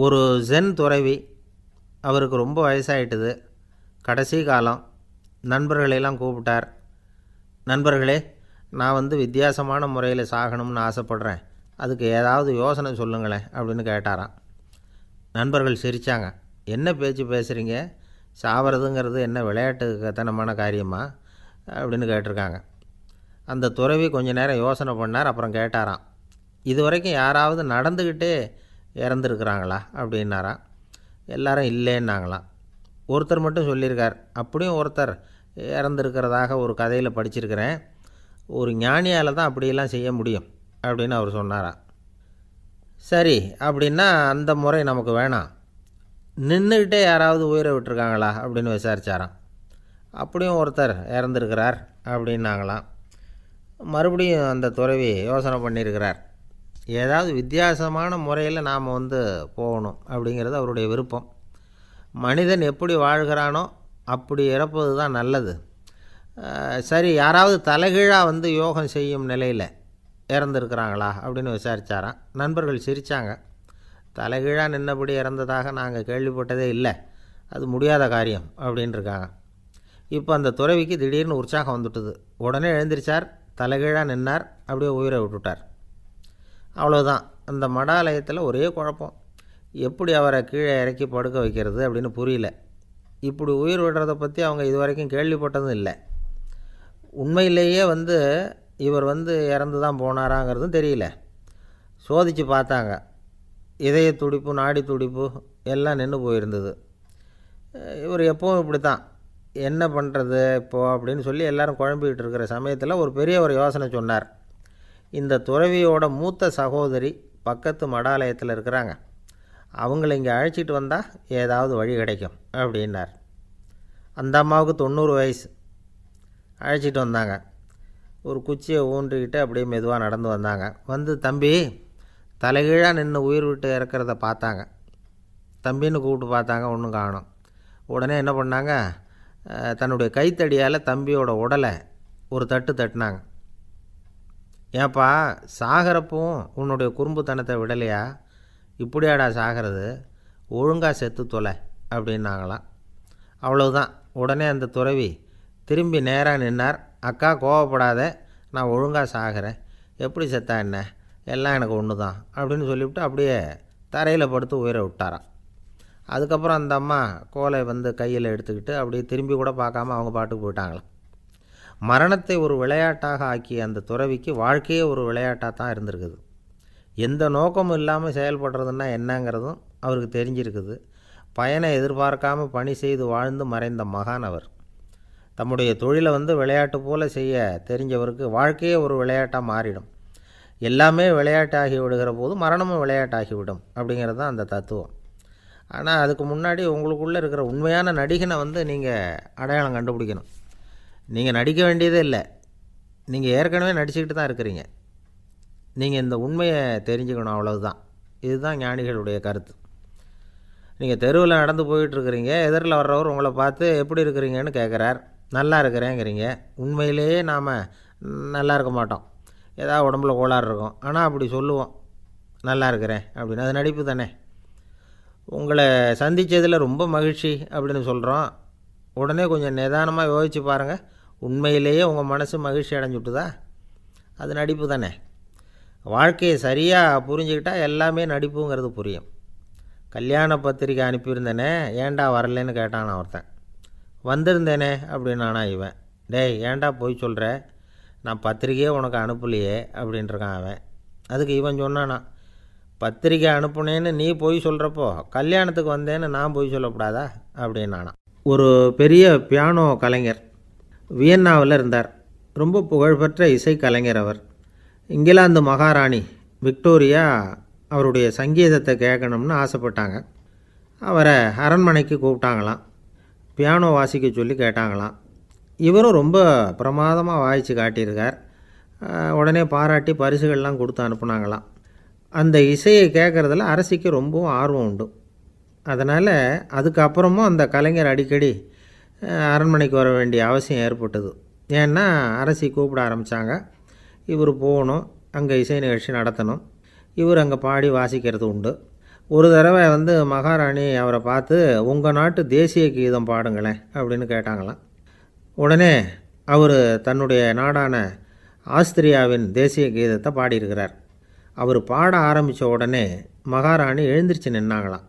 ஒரு ஜென் துறவி, அவருக்கு ரொம்ப வயசாகிட்டுது, கடைசி காலம். நண்பர்களெல்லாம் கூப்பிட்டார். நண்பர்களே, நான் வித்தியாசமான முறையில் சாகணும்னு ஆசைப்பட்றேன், அதுக்கு ஏதாவது யோசனை சொல்லுங்களேன் அப்படின்னு கேட்டாராம். நண்பர்கள் சிரித்தாங்க. என்ன பேச்சு பேசுகிறீங்க, சாவறதுங்கிறது என்ன விளையாட்டுத்தனமான காரியமா அப்படின்னு கேட்டிருக்காங்க. அந்த துறவி கொஞ்ச நேரம் யோசனை பண்ணார். அப்புறம் கேட்டாராம், இது வரைக்கும் யாராவது நடந்துக்கிட்டே இறந்துருக்குறாங்களா அப்படின்னாராம். எல்லாரும் இல்லைன்னாங்களாம். ஒருத்தர் மட்டும் சொல்லியிருக்கார், அப்படியும் ஒருத்தர் இறந்துருக்கிறதாக ஒரு கதையில் படிச்சிருக்கிறேன், ஒரு ஞானியால் தான் அப்படியெல்லாம் செய்ய முடியும் அப்படின்னு அவர் சொன்னாராம். சரி, அப்படின்னா அந்த முறை நமக்கு வேணாம், நின்றுக்கிட்டே யாராவது உயிரை விட்டுருக்காங்களா அப்படின்னு விசாரித்தாராம். அப்படியும் ஒருத்தர் இறந்துருக்கிறார் அப்படின்னாங்களாம். மறுபடியும் அந்த துறவி யோசனை பண்ணியிருக்கிறார். ஏதாவது வித்தியாசமான முறையில் நாம் போகணும் அப்படிங்கிறது அவருடைய விருப்பம். மனிதன் எப்படி வாழ்கிறானோ அப்படி இறப்பது தான் நல்லது. சரி, யாராவது தலைகீழாக யோகம் செய்யும் நிலையில் இறந்துருக்கிறாங்களா அப்படின்னு விசாரித்தாராம். நண்பர்கள் சிரித்தாங்க. தலைகீழாக நின்னபடி இறந்ததாக நாங்கள் கேள்விப்பட்டதே இல்லை, அது முடியாத காரியம் அப்படின்ட்டுருக்காங்க. இப்போ அந்த துறவிக்கு திடீர்னு உற்சாகம் வந்துட்டுது. உடனே எழுந்திரிச்சார், தலைகீழாக நின்னார், அப்படியே உயிரை விட்டுட்டார். அவ்வளோதான். அந்த மடாலயத்தில் ஒரே குழப்பம், எப்படி அவரை கீழே இறக்கி படுக்க வைக்கிறது அப்படின்னு புரியல. இப்படி உயிர் விடுறதை பற்றி அவங்க இது வரைக்கும் கேள்விப்பட்டதும் இல்லை. உண்மையிலேயே இவர் இறந்து தான் போனாராங்கிறதும் தெரியல. சோதித்து பார்த்தாங்க. இதய துடிப்பு, நாடி துடிப்பு எல்லாம் நின்று போயிருந்தது. இவர் எப்பவும் இப்படி தான், என்ன பண்ணுறது இப்போது அப்படின்னு சொல்லி எல்லோரும் குழம்பிக்கிட்டு இருக்கிற சமயத்தில் ஒரு பெரிய ஒரு யோசனை சொன்னார். இந்த துறவியோட மூத்த சகோதரி பக்கத்து மடாலயத்தில் இருக்கிறாங்க, அவங்கள இங்கே அழைச்சிட்டு வந்தால் ஏதாவது வழி கிடைக்கும் அப்படின்னார். அந்த அம்மாவுக்கு 90 வயசு. அழைச்சிட்டு வந்தாங்க. ஒரு குச்சியை ஊன்றிக்கிட்டு அப்படியே மெதுவாக நடந்து வந்தாங்க. தம்பி, தலைகீழாக நின்று உயிர் விட்டு இறக்கிறத பார்த்தாங்க. தம்பின்னு கூப்பிட்டு பார்த்தாங்க, ஒன்றும் காணோம். உடனே என்ன பண்ணாங்க, தன்னுடைய கைத்தடியால் தம்பியோட உடலை ஒரு தட்டு தட்டினாங்க. ஏப்பா, சாகிறப்பவும் உன்னுடைய குறும்புத்தனத்தை விடலையா, இப்படியாடா சாகிறது, ஒழுங்காக செத்து தொலை அப்படின்னாங்களாம். அவ்வளவுதான். உடனே அந்த துறவி திரும்பி நேராக நின்னார். அக்கா, கோவப்படாத, நான் ஒழுங்காக சாகிறேன், எப்படி செத்தா என்ன, எல்லாம் எனக்கு ஒன்று தான் அப்படின்னு சொல்லிவிட்டு அப்படியே தரையில் படுத்து உயிரை விட்டாராம். அதுக்கப்புறம் அந்த அம்மா கோலை கையில் எடுத்துக்கிட்டு அப்படியே திரும்பி கூட பார்க்காம அவங்க பாட்டுக்கு போயிட்டாங்களாம். மரணத்தை ஒரு விளையாட்டாக ஆக்கிய அந்த துறவிக்கு வாழ்க்கையே ஒரு விளையாட்டாக தான் இருந்திருக்குது. எந்த நோக்கமும் இல்லாமல் செயல்படுறதுன்னா என்னங்கிறதும் அவருக்கு தெரிஞ்சிருக்குது. பயனை எதிர்பார்க்காமல் பணி செய்து வாழ்ந்து மறைந்த மகான் அவர். தம்முடைய தொழிலை விளையாட்டு போல் செய்ய தெரிஞ்சவருக்கு வாழ்க்கையே ஒரு விளையாட்டாக மாறிடும். எல்லாமே விளையாட்டாகி விடுகிற போது மரணமும் விளையாட்டாகிவிடும் அப்படிங்கிறது தான் அந்த தத்துவம். ஆனால் அதுக்கு முன்னாடி உங்களுக்குள்ளே இருக்கிற உண்மையான நடிகனை நீங்கள் அடையாளம் கண்டுபிடிக்கணும். நீங்கள் நடிக்க வேண்டியதே இல்லை, நீங்கள் ஏற்கனவே நடிச்சுக்கிட்டு தான் இருக்கிறீங்க. நீங்கள் இந்த உண்மையை தெரிஞ்சுக்கணும், அவ்வளவுதான். இதுதான் ஞானிகளுடைய கருத்து. நீங்கள் தெருவில் நடந்து போயிட்டுருக்கிறீங்க, எதிரில் வர்றவர் உங்களை பார்த்து எப்படி இருக்கிறீங்கன்னு கேட்குறார். நல்லா இருக்கிறேங்கிறீங்க. உண்மையிலேயே நாம் நல்லா இருக்க மாட்டோம், ஏதாவது உடம்புல கோளாறு இருக்கும். ஆனால் அப்படி சொல்லுவோம், நல்லா இருக்கிறேன் அப்படின்னு. அது நடிப்பு தானே. உங்களை சந்தித்ததில் ரொம்ப மகிழ்ச்சி அப்படின்னு சொல்கிறோம். உடனே கொஞ்சம் நிதானமாக யோசித்து பாருங்கள், உண்மையிலேயே உங்கள் மனசு மகிழ்ச்சி அடைஞ்சுட்டுதா? அது நடிப்பு தானே. வாழ்க்கையை சரியாக புரிஞ்சுக்கிட்டால் எல்லாமே நடிப்புங்கிறது புரியும். கல்யாண பத்திரிக்கை அனுப்பியிருந்தேனே, ஏன்டா வரலன்னு கேட்டான் ஒருத்தன். வந்திருந்தேனே அப்படின்னானா இவன். டேய், ஏன்டா போய் சொல்கிற, நான் பத்திரிக்கையே உனக்கு அனுப்பலையே அப்படின்ட்டுருக்கான் அவன். அதுக்கு இவன் சொன்னானா, பத்திரிக்கை அனுப்புனேன்னு நீ போய் சொல்கிறப்போ கல்யாணத்துக்கு வந்தேன்னு நான் போய் சொல்லக்கூடாதா அப்படின்னானா. ஒரு பெரிய பியானோ கலைஞர் வியன்னாவில் இருந்தார். ரொம்ப புகழ்பெற்ற இசைக்கலைஞர் அவர். இங்கிலாந்து மகாராணி விக்டோரியா அவருடைய சங்கீதத்தை கேட்கணும்னு ஆசைப்பட்டாங்க. அவரை அரண்மனைக்கு கூப்பிட்டாங்களாம். பியானோ வாசிக்க சொல்லி கேட்டாங்களாம். இவரும் ரொம்ப பிரமாதமாக வாசித்து காட்டியிருக்கார். உடனே பாராட்டி பரிசுகள்லாம் கொடுத்து அனுப்புனாங்களாம். அந்த இசையை கேட்குறதுல அரசிக்கு ரொம்பவும் ஆர்வம் உண்டு. அதனால் அதுக்கப்புறமும் அந்த கலைஞர் அடிக்கடி அரண்மனைக்கு வர வேண்டிய அவசியம் ஏற்பட்டது. ஏன்னா அரசி கூப்பிட ஆரம்பித்தாங்க. இவர் போகணும், அங்கே இசை நிகழ்ச்சி நடத்தணும். இவர் அங்கே பாடி வாசிக்கிறது உண்டு. ஒரு தடவை மகாராணி அவரை பார்த்து, உங்கள் நாட்டு தேசிய கீதம் பாடுங்களேன் அப்படின்னு கேட்டாங்களாம். உடனே அவர் தன்னுடைய நாடான ஆஸ்திரியாவின் தேசிய கீதத்தை பாடியிருக்கிறார். அவர் பாட ஆரம்பித்த உடனே மகாராணி எழுந்திரிச்சு நின்னாங்களாம்.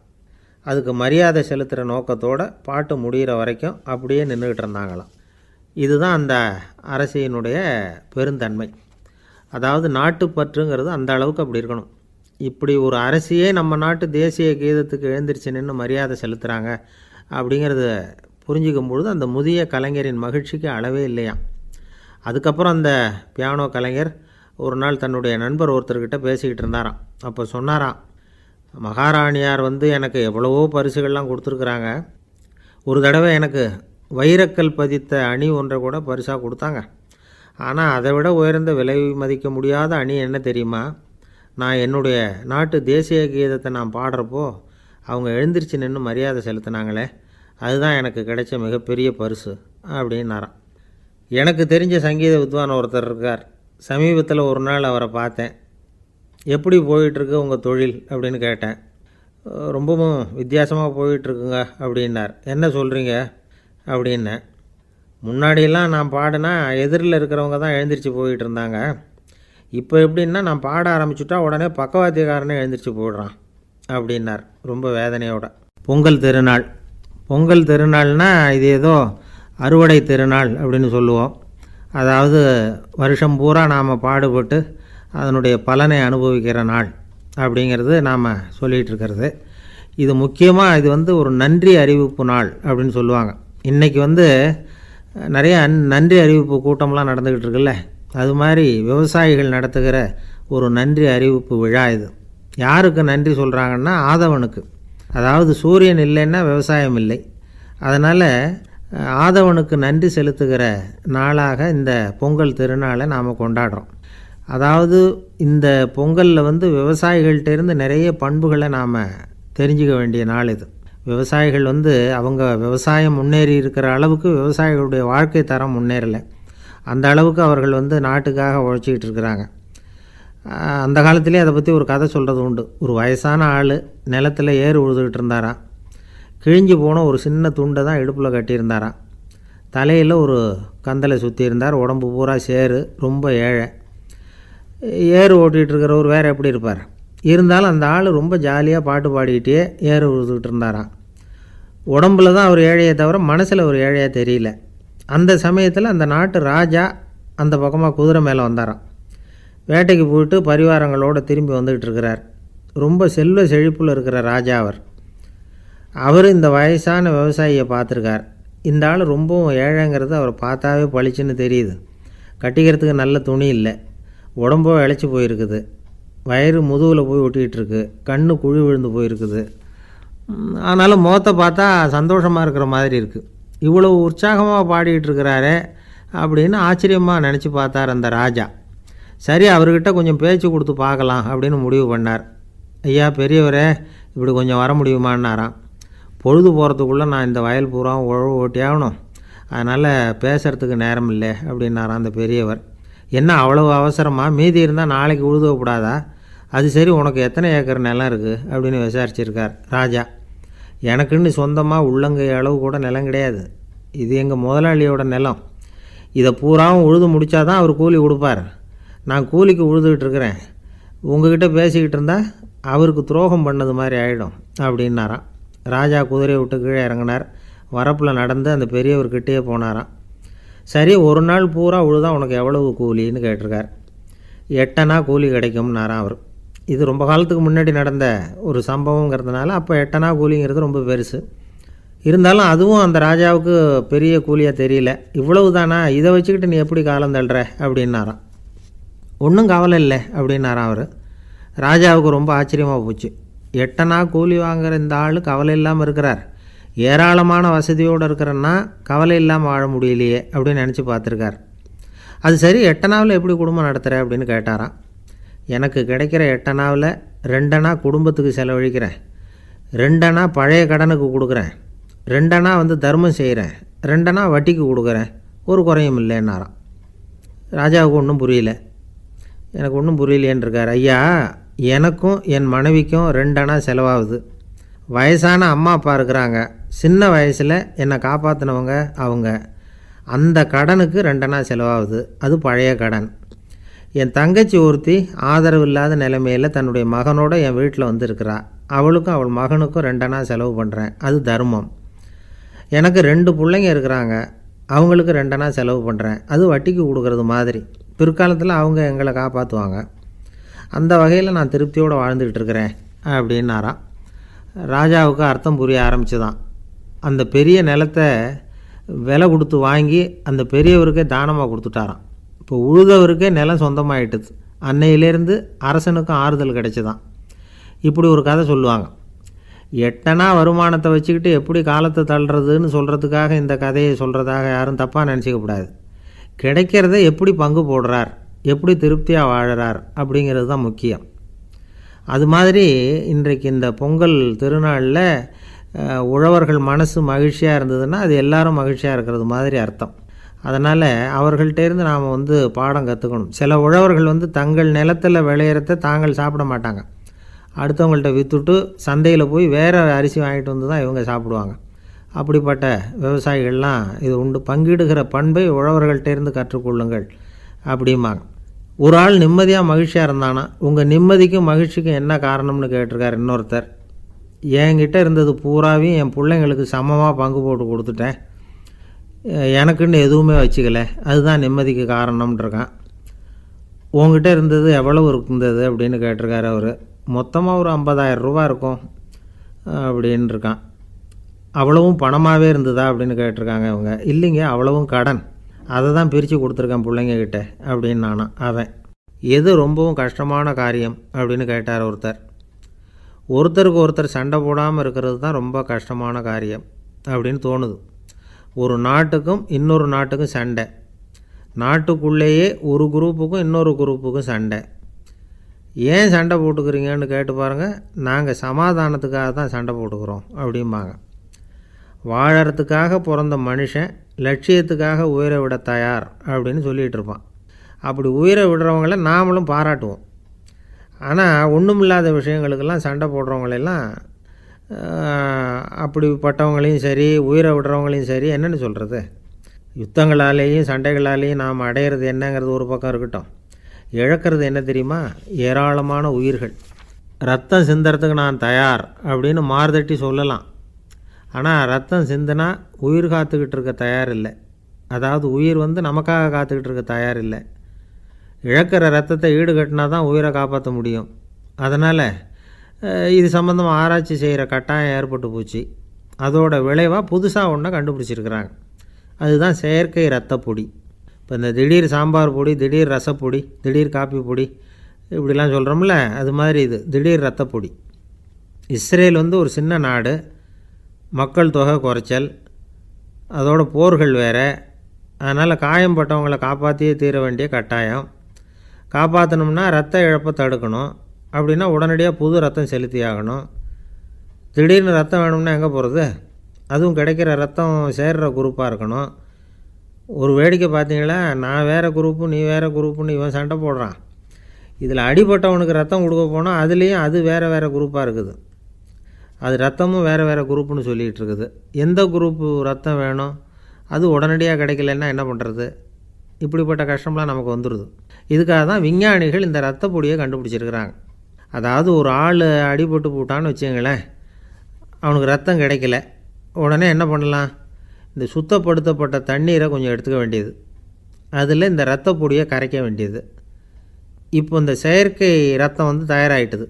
அதுக்கு மரியாதை செலுத்துகிற நோக்கத்தோடு பாட்டு முடிகிற வரைக்கும் அப்படியே நின்றுக்கிட்டு இருந்தாங்களாம். இதுதான் அந்த அரசியினுடைய பெருந்தன்மை. அதாவது நாட்டுப்பற்றுங்கிறது அந்த அளவுக்கு அப்படி இருக்கணும். இப்படி ஒரு அரசியே நம்ம நாட்டு தேசிய கீதத்துக்கு எழுந்திரிச்சு நின்று மரியாதை செலுத்துகிறாங்க அப்படிங்கிறத புரிஞ்சிக்கும் பொழுது அந்த முதிய கலைஞரின் மகிழ்ச்சிக்கு அளவே இல்லையாம். அதுக்கப்புறம் அந்த பியானோ கலைஞர் ஒரு நாள் தன்னுடைய நண்பர் ஒருத்தர்கிட்ட பேசிக்கிட்டு இருந்தாராம். அப்போ சொன்னாராம், மகாராணியார் எனக்கு எவ்வளவோ பரிசுகள்லாம் கொடுத்துருக்குறாங்க. ஒரு தடவை எனக்கு வைரக்கல் பதித்த அணி ஒன்றை கூட பரிசாக கொடுத்தாங்க. ஆனால் அதை விட உயர்ந்த விலை மதிக்க முடியாத அணி என்ன தெரியுமா? நான் என்னுடைய நாட்டு தேசிய கீதத்தை நான் பாடுறப்போ அவங்க எழுந்திரிச்சு நின்று மரியாதை செலுத்தினாங்களே, அதுதான் எனக்கு கிடைச்ச மிகப்பெரிய பரிசு அப்படின்னாராம். எனக்கு தெரிஞ்ச சங்கீத வித்வான் ஒருத்தர் இருக்கார். சமீபத்தில் ஒரு நாள் அவரை பார்த்தேன். எப்படி போயிட்டுருக்கு உங்கள் தொழில் அப்படின்னு கேட்டேன். ரொம்பவும் வித்தியாசமாக போயிட்டுருக்குங்க அப்படின்னார். என்ன சொல்கிறீங்க அப்படின்னேன். முன்னாடியெல்லாம் நான் பாடினா எதிரில் இருக்கிறவங்க தான் எழுந்திரிச்சு போயிட்டு இருந்தாங்க. இப்போ எப்படின்னா நான் பாட ஆரம்பிச்சுட்டா உடனே பக்கவாத்தியக்காரனே எழுந்திரிச்சு போயிடுறான் அப்படின்னார் ரொம்ப வேதனையோட. பொங்கல் திருநாள். பொங்கல் திருநாள்னால் இது ஏதோ அறுவடை திருநாள் அப்படின்னு சொல்லுவோம். அதாவது வருஷம் பூரா நாம் பாடுபட்டு அதனுடைய பலனை அனுபவிக்கிற நாள் அப்படிங்கிறது நாம் சொல்லிகிட்டு இருக்கிறது. இது முக்கியமாக இது ஒரு நன்றி அறிவிப்பு நாள் அப்படின்னு சொல்லுவாங்க. இன்றைக்கி நிறைய நன்றி அறிவிப்பு கூட்டம்லாம் நடந்துக்கிட்டு இருக்குல்ல, அது மாதிரி விவசாயிகள் நடத்துகிற ஒரு நன்றி அறிவிப்பு விழா இது. யாருக்கு நன்றி சொல்கிறாங்கன்னா ஆதவனுக்கு. அதாவது சூரியன் இல்லைன்னா விவசாயம் இல்லை. அதனால் ஆதவனுக்கு நன்றி செலுத்துகிற நாளாக இந்த பொங்கல் திருநாளை நாம் கொண்டாடுறோம். அதாவது இந்த பொங்கலில் விவசாயிகள்கிட்டேருந்து நிறைய பண்புகளை நாம் தெரிஞ்சுக்க வேண்டிய நாள் இது. விவசாயிகள் அவங்க விவசாயம் முன்னேறி இருக்கிற அளவுக்கு விவசாயிகளுடைய வாழ்க்கை தரம் முன்னேறலை. அந்த அளவுக்கு அவர்கள் நாட்டுக்காக உழைச்சிக்கிட்டு இருக்கிறாங்க. அந்த காலத்திலே அதை பற்றி ஒரு கதை சொல்கிறது உண்டு. ஒரு வயசான ஆள் நிலத்தில் ஏறு உழுதுகிட்டு இருந்தாராம். கிழிஞ்சு போன ஒரு சின்ன துண்டை தான் இடுப்பில் கட்டியிருந்தாராம். தலையில் ஒரு கந்தலை சுற்றி இருந்தார். உடம்பு பூரா சேரு, ரொம்ப ஏழை. ஏறு ஓட்டிகிட்டு இருக்கிறவர் வேறு எப்படி இருப்பார்? இருந்தாலும் அந்த ஆள் ரொம்ப ஜாலியாக பாட்டு பாடிக்கிட்டே ஏறு உழுதுகிட்டு இருந்தாராம். உடம்புல தான் அவர் ஏழையை தவிர மனசில் ஒரு ஏழையாக தெரியல. அந்த சமயத்தில் அந்த நாட்டு ராஜா அந்த பக்கமாக குதிரை மேலே வந்தாராம். வேட்டைக்கு போயிட்டு பரிவாரங்களோடு திரும்பி வந்துக்கிட்டு இருக்கிறார். ரொம்ப செல்வ செழிப்பில் இருக்கிற ராஜா அவர் இந்த வயசான விவசாயியை பார்த்துருக்கார். இந்த ஆள் ரொம்பவும் ஏழைங்கிறது அவர் பார்த்தாவே பளிச்சுன்னு தெரியுது. கட்டிக்கிறதுக்கு நல்ல துணி இல்லை, உடம்போ இழைச்சி போயிருக்குது, வயிறு முதுகில் போய் ஒட்டிக்கிட்டு இருக்கு, கண்ணு குழி விழுந்து போயிருக்குது. ஆனாலும் முகத்தை பார்த்தா சந்தோஷமாக இருக்கிற மாதிரி இருக்குது. இவ்வளோ உற்சாகமாக பாடிக்கிட்டு இருக்கிறாரே அப்படின்னு ஆச்சரியமாக நினச்சி பார்த்தார் அந்த ராஜா. சரி, அவர்கிட்ட கொஞ்சம் பேச்சு கொடுத்து பார்க்கலாம் அப்படின்னு முடிவு பண்ணார். ஐயா பெரியவரே, இப்படி கொஞ்சம் வர முடியுமான்னாராம். பொழுது போகிறதுக்குள்ளே நான் இந்த வயல் பூரா உழவு ஓட்டி ஆகணும், அதனால் பேசுகிறதுக்கு நேரம் இல்லை அப்படின்னாராம் அந்த பெரியவர். என்ன அவ்வளவு அவசரமாக? மீதி இருந்தால் நாளைக்கு உழுதக்கூடாதா? அது சரி, உனக்கு எத்தனை ஏக்கர் நிலம் இருக்குது அப்படின்னு விசாரிச்சிருக்கார் ராஜா. எனக்குன்னு சொந்தமாக உள்ளங்கை அளவு கூட நிலம் கிடையாது. இது எங்கள் முதலாளியோட நிலம். இதை பூராவும் உழுது முடித்தா தான் அவர் கூலி கொடுப்பார். நான் கூலிக்கு உழுதுகிட்டு இருக்கிறேன். உங்ககிட்ட பேசிக்கிட்டு இருந்தால் அவருக்கு துரோகம் பண்ணது மாதிரி ஆகிடும் அப்படின்னாராம். ராஜா குதிரையை விட்டு கீழே இறங்கினார். வரப்பில் நடந்து அந்த பெரியவர்கிட்டே போனாராம். சரி, ஒரு நாள் பூரா உழுதா உனக்கு எவ்வளவு கூலின்னு கேட்டிருக்கார். 8 அணா கூலி கிடைக்கும்னாராம் அவர். இது ரொம்ப காலத்துக்கு முன்னாடி நடந்த ஒரு சம்பவங்கிறதுனால அப்போ 8 அணா கூலிங்கிறது ரொம்ப பெருசு. இருந்தாலும் அதுவும் அந்த ராஜாவுக்கு பெரிய கூலியாக தெரியல. இவ்வளவு தானா, இதை வச்சுக்கிட்டு நீ எப்படி காலம் தள்ளுற அப்படின்னாராம். ஒன்றும் கவலை இல்லை அப்படின்னாராம் அவர். ராஜாவுக்கு ரொம்ப ஆச்சரியமாக போச்சு. 8 அணா கூலி வாங்குகிற இந்த ஆள் கவலை இல்லாமல் இருக்கிறார், ஏராளமான வசதியோடு இருக்கிறன்னா கவலை இல்லாமல் வாழ முடியலையே அப்படின்னு நினச்சி பார்த்துருக்கார். அது சரி, 8 அணாவில் எப்படி குடும்பம் நடத்துகிற அப்படின்னு கேட்டாராம். எனக்கு கிடைக்கிற 8 அணாவில் 2 அணா குடும்பத்துக்கு செலவழிக்கிறேன், 2 அணா பழைய கடனுக்கு கொடுக்குறேன், 2 அணா தர்மம் செய்கிறேன், 2 அணா வட்டிக்கு கொடுக்குறேன், ஒரு குறையும் இல்லைன்னாராம். ராஜாவுக்கு ஒன்றும் புரியல. எனக்கு ஒன்றும் புரியலேன்னு இருக்கார். ஐயா, எனக்கும் என் மனைவிக்கும் 2 அணா செலவாகுது. வயசான அம்மா அப்பா இருக்கிறாங்க. சின்ன வயசில் என்னை காப்பாற்றினவங்க அவங்க. அந்த கடனுக்கு 2 அணா செலவாகுது. அது பழைய கடன். என் தங்கச்சி ஒருத்தி ஆதரவு இல்லாத நிலைமையில் தன்னுடைய மகனோட என் வீட்டில் வந்து இருக்கிறா. அவளுக்கும் அவள் மகனுக்கும் 2 அணா செலவு பண்ணுறேன். அது தர்மம். எனக்கு 2 பிள்ளைங்க இருக்கிறாங்க. அவங்களுக்கு 2 அணா செலவு பண்ணுறேன். அது வட்டிக்கு கொடுக்கறது மாதிரி. பிற்காலத்தில் அவங்க எங்களை காப்பாற்றுவாங்க. அந்த வகையில் நான் திருப்தியோடு வாழ்ந்துக்கிட்டு இருக்கிறேன் அப்படின்னாராம். ராஜாவுக்கு அர்த்தம் புரிய ஆரம்பிச்சுதான். அந்த பெரிய நிலத்தை விலை கொடுத்து வாங்கி அந்த பெரியவருக்கே தானமாக கொடுத்துட்டாராம். இப்போ உழுதவருக்கே நிலம் சொந்தமாயிட்டுது. அன்னையிலேருந்து அரசனுக்கும் ஆறுதல் கிடைச்சிதான். இப்படி ஒரு கதை சொல்லுவாங்க. 8 அணா வருமானத்தை வச்சுக்கிட்டு எப்படி காலத்தை தள்ளுறதுன்னு சொல்கிறதுக்காக இந்த கதையை சொல்கிறதாக யாரும் தப்பாக நினச்சிக்கக்கூடாது. கிடைக்கிறத எப்படி பங்கு போடுறார், எப்படி திருப்தியாக வாழறார் அப்படிங்கிறது தான் முக்கியம். அது மாதிரி இன்றைக்கு இந்த பொங்கல் திருநாளில் உழவர்கள் மனசு மகிழ்ச்சியாக இருந்ததுன்னா அது எல்லாரும் மகிழ்ச்சியாக இருக்கிறது மாதிரி அர்த்தம். அதனால் அவர்கள்ட்டேருந்து நாம் பாடம் கற்றுக்கணும். சில உழவர்கள் தங்கள் நிலத்தில் விளையிறத தாங்கள் சாப்பிட மாட்டாங்க. அடுத்தவங்கள்ட்ட விற்றுட்டு சந்தையில் போய் வேறு அரிசி வாங்கிட்டு வந்து தான் இவங்க சாப்பிடுவாங்க. அப்படிப்பட்ட விவசாயிகள்லாம் இது உண்டு. பங்கிடுகிற பண்பை உழவர்கள்ட்டேருந்து கற்றுக்கொள்ளுங்கள் அப்படிம்பாங்க. ஒரு ஆள் நிம்மதியாக மகிழ்ச்சியாக இருந்தானா, உங்கள் நிம்மதிக்கும் மகிழ்ச்சிக்கும் என்ன காரணம்னு கேட்டிருக்கார் இன்னொருத்தர். என்கிட்ட இருந்தது பூராவையும் என் பிள்ளைங்களுக்கு சமமாக பங்கு போட்டு கொடுத்துட்டேன், எனக்குன்னு எதுவுமே வச்சுக்கல, அதுதான் நிம்மதிக்கு காரணம்ன்றிருக்கான். உங்ககிட்ட இருந்தது எவ்வளவு இருந்தது அப்படின்னு கேட்டிருக்காரு அவர். மொத்தமாக ஒரு 50,000 ரூபா இருக்கும் அப்படின்னு இருக்கான். அவ்வளவும் பணமாகவே இருந்ததா அப்படின்னு கேட்டிருக்காங்க இவங்க. இல்லைங்க, அவ்வளவும் கடன், அதை தான் பிரித்து கொடுத்துருக்கேன் பிள்ளைங்கக்கிட்ட அப்படின்னு நானும். அவன் எது ரொம்பவும் கஷ்டமான காரியம் அப்படின்னு கேட்டார் ஒருத்தர். ஒருத்தருக்கு ஒருத்தர் சண்டை போடாமல் இருக்கிறது தான் ரொம்ப கஷ்டமான காரியம் அப்படின்னு தோணுது. ஒரு நாட்டுக்கும் இன்னொரு நாட்டுக்கும் சண்டை, நாட்டுக்குள்ளேயே ஒரு குரூப்புக்கும் இன்னொரு குரூப்புக்கும் சண்டை. ஏன் சண்டை போட்டுக்கிறீங்கன்னு கேட்டு பாருங்கள். நாங்கள் சமாதானத்துக்காக தான் சண்டை போட்டுக்கிறோம் அப்படிம்பாங்க. வாழறதுக்காக பிறந்த மனுஷன் லட்சியத்துக்காக உயிரை விட தயார் அப்படின்னு சொல்லிகிட்டு இருப்பான். அப்படி உயிரை விடுறவங்கள நாமளும் பாராட்டுவோம். ஆனால் ஒன்றுமில்லாத விஷயங்களுக்கெல்லாம் சண்டை போடுறவங்களெல்லாம், அப்படிப்பட்டவங்களையும் சரி உயிரை விடுறவங்களையும் சரி என்னென்னு சொல்கிறது, யுத்தங்களாலேயும் சண்டைகளாலேயும் நாம் அடையிறது என்னங்கிறது ஒரு பக்கம் இருக்கட்டும், இழக்கிறது என்ன தெரியுமா? ஏராளமான உயிர்கள். ரத்தம் சிந்துறதுக்கு நான் தயார் அப்படின்னு மார்தட்டி சொல்லலாம். ஆனால் ரத்தம் சிந்தினா உயிர் காத்துக்கிட்டு இருக்க தயார் இல்லை. அதாவது உயிர் நமக்காக காத்துக்கிட்டு இருக்க தயார் இல்லை. இழக்கிற ரத்தத்தை ஈடுகட்டினா தான் உயிரை காப்பாற்ற முடியும். அதனால் இது சம்மந்தமாக ஆராய்ச்சி செய்கிற கட்டாயம் ஏற்பட்டு போச்சு. அதோட விளைவாக புதுசாக ஒன்றை கண்டுபிடிச்சிருக்கிறாங்க. அதுதான் செயற்கை ரத்தப்பொடி. இப்போ இந்த திடீர் சாம்பார் பொடி, திடீர் ரசப்பொடி, திடீர் காப்பி பொடி இப்படிலாம் சொல்கிறோம்ல, அது மாதிரி இது திடீர் ரத்தப்பொடி. இஸ்ரேல் ஒரு சின்ன நாடு, மக்கள் தொகை குறைச்சல், அதோட போர்கள் வேறு. அதனால் காயம்பட்டவங்களை காப்பாற்றியே தீர வேண்டிய கட்டாயம். காப்பாற்றணும்னா ரத்த இழப்பை தடுக்கணும். அப்படின்னா உடனடியாக புது ரத்தம் செலுத்தி ஆகணும். திடீர்னு ரத்தம் வேணும்னா எங்கே போகிறது? அதுவும் கிடைக்கிற ரத்தம் சேர்கிற குரூப்பாக இருக்கணும். ஒரு வேடிக்கை பார்த்தீங்களா, நான் வேறு குரூப்பு நீ வேறு குரூப்புன்னு இவன் சண்டை போடுறான். இதில் அடிபட்டவனுக்கு ரத்தம் கொடுக்க போனால் அதுலேயும் அது வேறு வேறு குரூப்பாக இருக்குது. அது ரத்தமும் வேறு வேறு குரூப்புன்னு சொல்லிகிட்டு இருக்குது. எந்த குரூப்பு ரத்தம் வேணும், அது உடனடியாக கிடைக்கலன்னா என்ன பண்ணுறது? இப்படிப்பட்ட கஷ்டம்லாம் நமக்கு வந்துடுது. இதுக்காக தான் விஞ்ஞானிகள் இந்த ரத்த பொடியை கண்டுபிடிச்சிருக்கிறாங்க. அதாவது ஒரு ஆள் அடிபட்டு போட்டான்னு வச்சுங்களேன், அவனுக்கு ரத்தம் கிடைக்கல, உடனே என்ன பண்ணலாம்? இந்த சுத்தப்படுத்தப்பட்ட தண்ணீரை கொஞ்சம் எடுத்துக்க வேண்டியது, அதில் இந்த ரத்த பொடியை கரைக்க வேண்டியது. இப்போ இந்த செயற்கை ரத்தம் தயாராகிட்டுது.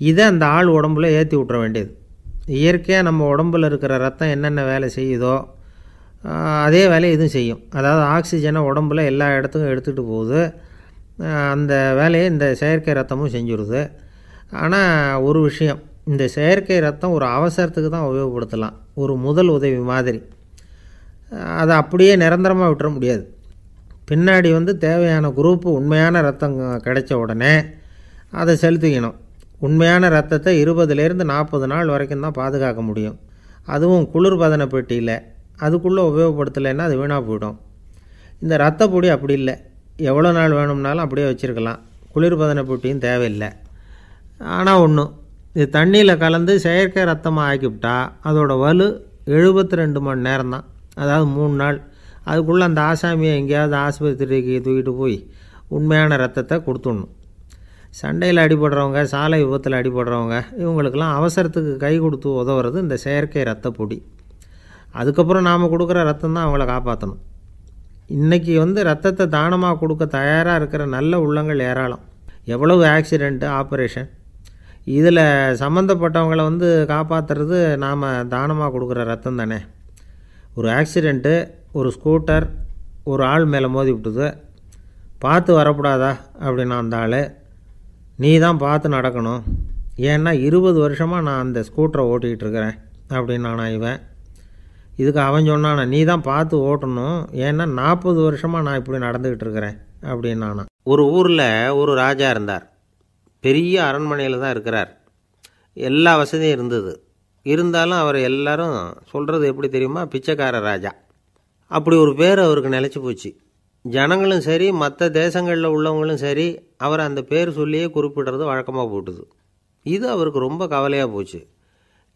இதை அந்த ஆள் உடம்புல ஏற்றி விட்ற வேண்டியது. இயற்கையாக நம்ம உடம்பில் இருக்கிற ரத்தம் என்னென்ன வேலை செய்யுதோ அதே வேலையை இதுவும் செய்யும். அதாவது ஆக்சிஜனை உடம்பில் எல்லா இடத்துக்கும் எடுத்துகிட்டு போகுது. அந்த வேலையை இந்த செயற்கை ரத்தமும் செஞ்சுருது. ஆனால் ஒரு விஷயம், இந்த செயற்கை ரத்தம் ஒரு அவசரத்துக்கு தான் உபயோகப்படுத்தலாம், ஒரு முதல் உதவி மாதிரி. அதை அப்படியே நிரந்தரமாக விட்டுற முடியாது. பின்னாடி தேவையான குரூப்பு உண்மையான ரத்தம் கிடைச்ச உடனே அதை செலுத்திக்கணும். உண்மையான ரத்தத்தை 20லேருந்து 40 நாள் வரைக்கும் தான் பாதுகாக்க முடியும். அதுவும் குளிர்பதன பெட்டியில். அதுக்குள்ளே உபயோகப்படுத்தலைன்னா அது வீணாக போயிடும். இந்த ரத்தப்பொடி அப்படி இல்லை, எவ்வளோ நாள் வேணும்னாலும் அப்படியே வச்சுருக்கலாம். குளிர்பதன பெட்டியும் தேவையில்லை. ஆனால் ஒன்று, இது தண்ணியில் கலந்து செயற்கை ரத்தமாக ஆக்கிவிட்டா அதோட வலு 72 மணி நேரம் தான், அதாவது 3 நாள். அதுக்குள்ளே அந்த ஆசாமியை எங்கேயாவது ஆஸ்பத்திரிக்கு தூக்கிட்டு போய் உண்மையான ரத்தத்தை கொடுத்துடணும். சண்டையில் அடிபடுறவங்க, சாலை விபத்தில் அடிபடுறவங்க, இவங்களுக்கெல்லாம் அவசரத்துக்கு கை கொடுத்து உதவுறது இந்த செயற்கை ரத்த பொடி. அதுக்கப்புறம் நாம் கொடுக்குற ரத்தம் தான் அவங்கள காப்பாற்றணும். இன்றைக்கி ரத்தத்தை தானமாக கொடுக்க தயாராக இருக்கிற நல்ல உள்ளங்கள் ஏராளம். எவ்வளவு ஆக்சிடெண்ட்டு, ஆப்ரேஷன், இதில் சம்மந்தப்பட்டவங்களை காப்பாற்றுறது நாம் தானமாக கொடுக்குற ரத்தம் தானே. ஒரு ஆக்சிடெண்ட்டு, ஒரு ஸ்கூட்டர் ஒரு ஆள் மேலே மோதி விட்டுது, பார்த்து வரக்கூடாதா அப்படின்னா அந்த ஆள், நீ தான் பார்த்து நடக்கணும், ஏன்னா 20 வருஷமாக நான் அந்த ஸ்கூட்டரை ஓட்டிகிட்டு இருக்கிறேன் அப்படின்னானா இவன். இதுக்கு அவன் சொன்னானா, நீ தான் பார்த்து ஓட்டணும், ஏன்னா 40 வருஷமாக நான் இப்படி நடந்துக்கிட்டு இருக்கிறேன் அப்படின்னானா. ஒரு ஊரில் ஒரு ராஜா இருந்தார். பெரிய அரண்மனையில் தான் இருக்கிறார். எல்லா வசதியும் இருந்தது. இருந்தாலும் அவர் எல்லாரும் சொல்கிறது எப்படி தெரியுமா, பிச்சைக்கார ராஜா. அப்படி ஒரு பேர் அவருக்கு நிலச்சி போச்சு. ஜனங்களும் சரி, மற்ற தேசங்களில் உள்ளவங்களும் சரி, அவர் அந்த பேர் சொல்லியே குறிப்பிடுறது வழக்கமாக போட்டுது. இது அவருக்கு ரொம்ப கவலையாக போச்சு.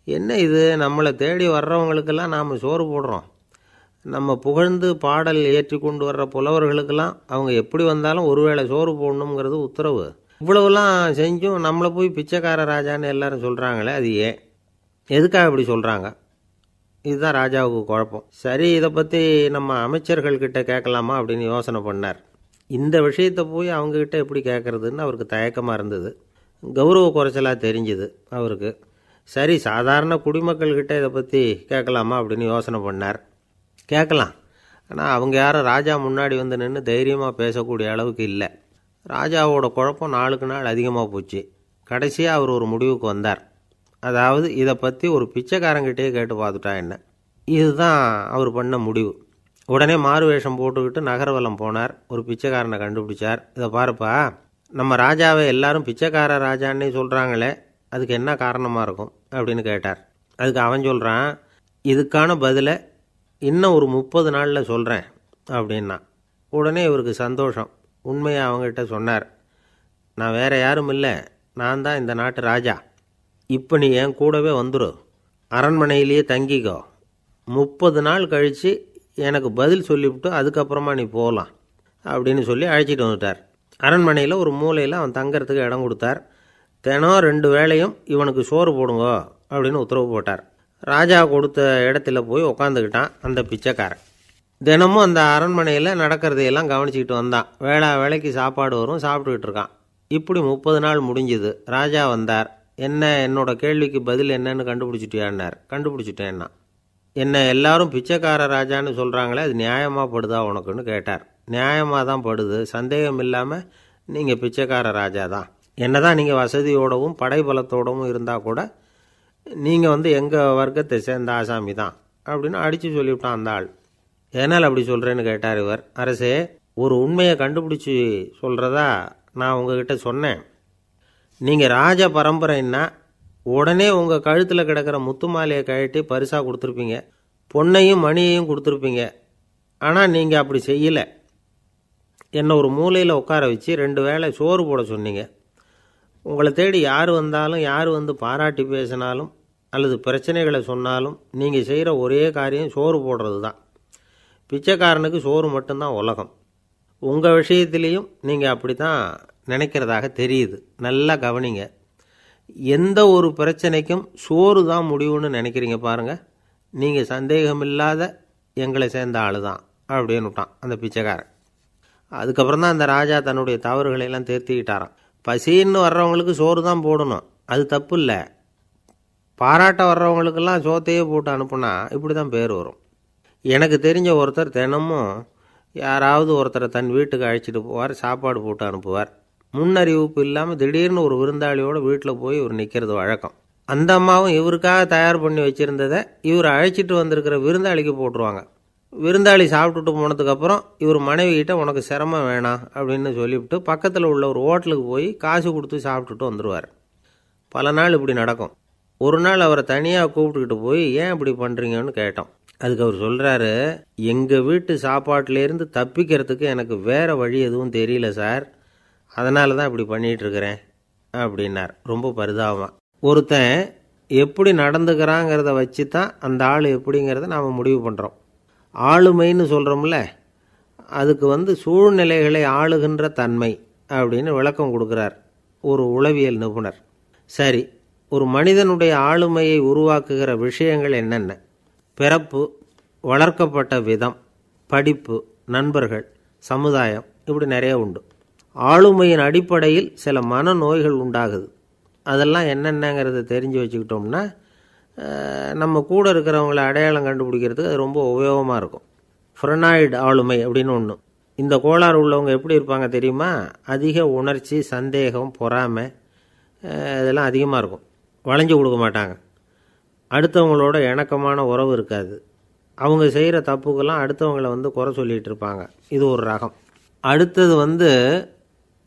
என்ன இது, நம்மளை தேடி வர்றவங்களுக்கெல்லாம் நாம் சோறு போடுறோம், நம்ம புகழ்ந்து பாடல் ஏற்றி கொண்டு வர்ற புலவர்களுக்கெல்லாம் அவங்க எப்படி வந்தாலும் ஒருவேளை சோறு போடணுங்கிறது உத்தரவு. இவ்வளவுலாம் செஞ்சும் நம்மளை போய் பிச்சைக்கார ராஜான்னு எல்லாரும் சொல்கிறாங்களே, அது ஏன், எதுக்காக இப்படி சொல்கிறாங்க? இதுதான் ராஜாவுக்கு குழப்பம். சரி, இதை பற்றி நம்ம அமைச்சர்கள்கிட்ட கேட்கலாமா அப்படின்னு யோசனை பண்ணார். இந்த விஷயத்தை போய் அவங்கக்கிட்ட எப்படி கேட்குறதுன்னு அவருக்கு தயக்கமாக இருந்தது. கௌரவ குறைச்சலாக தெரிஞ்சுது அவருக்கு. சரி, சாதாரண குடிமக்கள்கிட்ட இதை பற்றி கேட்கலாமா அப்படின்னு யோசனை பண்ணார். கேட்கலாம், ஆனால் அவங்க யாரும் ராஜா முன்னாடி நின்று தைரியமாக பேசக்கூடிய அளவுக்கு இல்லை. ராஜாவோட குழப்பம் நாளுக்கு நாள் அதிகமாக போச்சு. கடைசியாக அவர் ஒரு முடிவுக்கு வந்தார். அதாவது இதை பற்றி ஒரு பிச்சைக்காரங்கிட்டே கேட்டு பார்த்துட்டா என்ன. இதுதான் அவர் பண்ண முடிவு. உடனே மாறு வேஷம் போட்டுக்கிட்டு நகர்வலம் போனார். ஒரு பிச்சைக்காரனை கண்டுபிடிச்சார். இதை பாருப்பா, நம்ம ராஜாவை எல்லாரும் பிச்சைக்கார ராஜான்னே சொல்கிறாங்களே, அதுக்கு என்ன காரணமாக இருக்கும் அப்படின்னு கேட்டார். அதுக்கு அவன் சொல்கிறான், இதுக்கான பதிலை இன்னும் ஒரு 30 நாளில் சொல்கிறேன் அப்படின்னா. உடனே இவருக்கு சந்தோஷம். உண்மையை அவங்ககிட்ட சொன்னார். நான் வேறு யாரும் இல்லை, நான் தான் இந்த நாட்டு ராஜா. இப்போ நீ என் கூடவே வந்துடு, அரண்மனையிலேயே தங்கிக்கோ, 30 நாள் கழித்து எனக்கு பதில் சொல்லிவிட்டு அதுக்கப்புறமா நீ போகலாம் அப்படின்னு சொல்லி அழைச்சிட்டு வந்துட்டார். அரண்மனையில் ஒரு மூலையில் அவன் தங்கறதுக்கு இடம் கொடுத்தார். தினம் 2 வேளையும் இவனுக்கு சோறு போடுங்க அப்படின்னு உத்தரவு போட்டார். ராஜா கொடுத்த இடத்துல போய் உக்காந்துக்கிட்டான் அந்த பிச்சைக்காரன். தினமும் அந்த அரண்மனையில் நடக்கிறதையெல்லாம் கவனிச்சிக்கிட்டு வந்தான். வேளைக்கு சாப்பாடு வரும், சாப்பிட்டுக்கிட்டு இருக்கான். இப்படி 30 நாள் முடிஞ்சுது. ராஜா வந்தார். என்ன, என்னோட கேள்விக்கு பதில் என்னன்னு கண்டுபிடிச்சிட்டியான்னார். கண்டுபிடிச்சிட்டேன்னா. என்ன எல்லாரும் பிச்சைக்கார ராஜான்னு சொல்கிறாங்களே, அது நியாயமாக படுதா உனக்குன்னு கேட்டார். நியாயமாக தான் படுது, சந்தேகம் இல்லாமல் நீங்கள் பிச்சைக்கார ராஜா தான். என்ன தான் நீங்கள் வசதியோடவும் படைபலத்தோடவும் இருந்தால் கூட நீங்கள் எங்கள் வர்க்கத்தை சேர்ந்த ஆசாமி தான் அப்படின்னு அடித்து சொல்லிவிட்டான் அந்த ஆள். ஏனால் அப்படி சொல்கிறேன்னு கேட்டார் இவர். அரசே, ஒரு உண்மையை கண்டுபிடிச்சி சொல்கிறதா நான் உங்ககிட்ட சொன்னேன். நீங்கள் ராஜ பரம்பரைன்னா உடனே உங்கள் கழுத்தில் கிடக்கிற முத்து மாலையை கழட்டி பரிசாக கொடுத்துருப்பீங்க, பொன்னையும் மணியையும் கொடுத்துருப்பீங்க. ஆனால் நீங்கள் அப்படி செய்யலை. என்னை ஒரு மூலையில் உட்கார வச்சு 2 வேளை சோறு போட சொன்னீங்க. உங்களை தேடி யார் வந்தாலும், யார் பாராட்டி பேசினாலும் அல்லது பிரச்சனைகளை சொன்னாலும் நீங்கள் செய்கிற ஒரே காரியம் சோறு போடுறது தான். பிச்சைக்காரனுக்கு சோறு மட்டும்தான் உலகம். உங்கள் விஷயத்திலையும் நீங்கள் அப்படி தான் நினைக்கிறதாக தெரியுது. நல்லா கவனிங்க. எந்த ஒரு பிரச்சனைக்கும் சோறு தான் முடிவுன்னு நினைக்கிறீங்க பாருங்கள். நீங்கள் சந்தேகமில்லாத எங்களை சேர்ந்த ஆள் தான் அப்படின்னு விட்டான் அந்த பிச்சைக்காரன். அதுக்கப்புறம் தான் அந்த ராஜா தன்னுடைய தவறுகளையெல்லாம் தேர்த்திக்கிட்டாராம். பசின்னு வர்றவங்களுக்கு சோறு தான் போடணும், அது தப்பு இல்லை. பாராட்ட வர்றவங்களுக்கெல்லாம் சோத்தையே போட்டு அனுப்புனா இப்படி தான் பேர் வரும். எனக்கு தெரிஞ்ச ஒருத்தர் தினமும் யாராவது ஒருத்தரை தன் வீட்டுக்கு அழைச்சிட்டு போவார், சாப்பாடு போட்டு அனுப்புவார். முன்னறிவிப்பு இல்லாமல் திடீர்னு ஒரு விருந்தாளியோட வீட்டில் போய் இவர் நிற்கிறது வழக்கம். அந்த அம்மாவும் இவருக்காக தயார் பண்ணி வச்சுருந்ததை இவர் அழைச்சிட்டு வந்திருக்கிற விருந்தாளிக்கு போட்டுருவாங்க. விருந்தாளி சாப்பிட்டுட்டு போனதுக்கப்புறம் இவர் மனைவிகிட்ட உனக்கு சிரமம் வேணாம் அப்படின்னு சொல்லிவிட்டு பக்கத்தில் உள்ள ஒரு ஹோட்டலுக்கு போய் காசு கொடுத்து சாப்பிட்டுட்டு வந்துடுவார். பல நாள் இப்படி நடக்கும். ஒரு நாள் அவரை தனியாக கூப்பிட்டுக்கிட்டு போய் ஏன் இப்படி பண்ணுறீங்கன்னு கேட்டோம். அதுக்கு அவர் சொல்கிறாரு, எங்கள் வீட்டு சாப்பாட்டிலேருந்து தப்பிக்கிறதுக்கு எனக்கு வேறு வழி எதுவும் தெரியல சார், அதனால தான் இப்படி பண்ணிகிட்ருக்கிறேன் அப்படின்னார் ரொம்ப பரிதாபமாக. ஒருத்தன் எப்படி நடந்துக்கிறாங்கிறத வச்சு தான் அந்த ஆள் எப்படிங்கிறத நாம் முடிவு பண்ணுறோம். ஆளுமைன்னு சொல்கிறோம்ல, அதுக்கு சூழ்நிலைகளை ஆளுகின்ற தன்மை அப்படின்னு விளக்கம் கொடுக்குறார் ஒரு உளவியல் நிபுணர். சரி, ஒரு மனிதனுடைய ஆளுமையை உருவாக்குகிற விஷயங்கள் என்னென்ன? பிறப்பு, வளர்க்கப்பட்ட விதம், படிப்பு, நண்பர்கள், சமுதாயம், இப்படி நிறைய உண்டு. ஆளுமையின் அடிப்படையில் சில மனநோய்கள் உண்டாகுது. அதெல்லாம் என்னென்னங்கிறத தெரிஞ்சு வச்சுக்கிட்டோம்னா நம்ம கூட இருக்கிறவங்கள அடையாளம் கண்டுபிடிக்கிறதுக்கு அது ரொம்ப உபயோகமாக இருக்கும். ஃப்ரெனாய்டு ஆளுமை அப்படின்னு ஒன்று. இந்த கோளாறு உள்ளவங்க எப்படி இருப்பாங்க தெரியுமா? அதிக உணர்ச்சி, சந்தேகம், பொறாமை இதெல்லாம் அதிகமாக இருக்கும். வளைஞ்சு கொடுக்க மாட்டாங்க. அடுத்தவங்களோட இணக்கமான உறவு இருக்காது. அவங்க செய்கிற தப்புக்கெல்லாம் அடுத்தவங்களை குறை சொல்லிகிட்டு இருப்பாங்க. இது ஒரு ரகம். அடுத்தது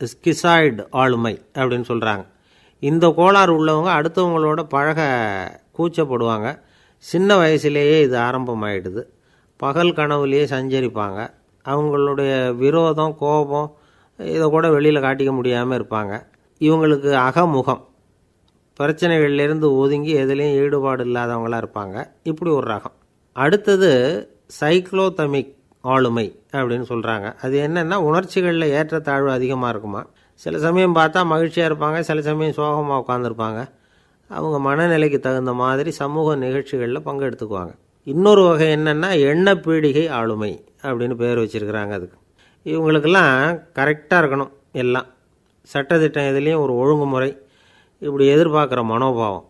ஸ்கிசாய்டு ஆளுமை அப்படின்னு சொல்கிறாங்க. இந்த கோளாறு உள்ளவங்க அடுத்தவங்களோட பழக கூச்சப்படுவாங்க. சின்ன வயசுலேயே இது ஆரம்பமாயிடுது. பகல் கனவுலேயே சஞ்சரிப்பாங்க. அவங்களுடைய விரோதம், கோபம் இதை கூட வெளியில் காட்டிக்க முடியாமல் இருப்பாங்க. இவங்களுக்கு அகமுகம், பிரச்சனைகள்லேருந்து ஒதுங்கி எதுலேயும் ஈடுபாடு இல்லாதவங்களாக இருப்பாங்க. இப்படி ஒரு ரகம். அடுத்தது சைக்ளோதமிக் ஆளுமை அப்படின்னு சொல்கிறாங்க. அது என்னென்னா, உணர்ச்சிகளில் ஏற்றத்தாழ்வு அதிகமாக இருக்குமா. சில சமயம் பார்த்தா மகிழ்ச்சியாக இருப்பாங்க, சில சமயம் சோகமாக உட்காந்துருப்பாங்க. அவங்க மனநிலைக்கு தகுந்த மாதிரி சமூக நிகழ்ச்சிகளில் பங்கெடுத்துக்குவாங்க. இன்னொரு வகை என்னென்னா எண்ணப்பீடிகை ஆளுமை அப்படின்னு பேர் வச்சுருக்கிறாங்க. அதுக்கு இவங்களுக்கெல்லாம் கரெக்டாக இருக்கணும். எல்லாம் சட்டத்திட்டம், எதுலேயும் ஒரு ஒழுங்குமுறை, இப்படி எதிர்பார்க்குற மனோபாவம்.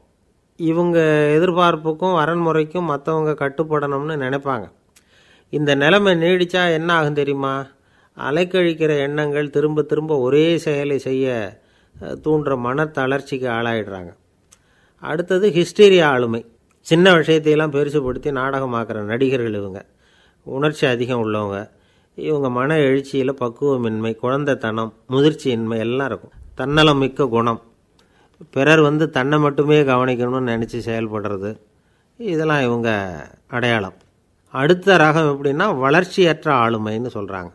இவங்க எதிர்பார்ப்புக்கும் வரன்முறைக்கும் மற்றவங்க கட்டுப்படணும்னு நினைப்பாங்க. இந்த நிலைமை நீடித்தா என்ன ஆகும் தெரியுமா? அலைக்கழிக்கிற எண்ணங்கள் திரும்ப திரும்ப ஒரே செயலை செய்ய தூண்டுற மனத்தளர்ச்சிக்கு ஆளாயிடுறாங்க. அடுத்தது ஹிஸ்டீரியா ஆளுமை. சின்ன விஷயத்தையெல்லாம் பெருசுப்படுத்தி நாடகமாக்குற நடிகர்கள் இவங்க. உணர்ச்சி அதிகம் உள்ளவங்க. இவங்க மன எழுச்சியில் பக்குவமின்மை, குழந்தைத்தனம், முதிர்ச்சியின்மை எல்லாம் இருக்கும். தன்னலம் மிக்க குணம். பிறர் தன்னை மட்டுமே கவனிக்கணும்னு நினச்சி செயல்படுறது, இதெல்லாம் இவங்க அடையாளம். அடுத்த ரகம் எப்படின்னா வளர்ச்சியற்ற ஆளுமைன்னு சொல்கிறாங்க.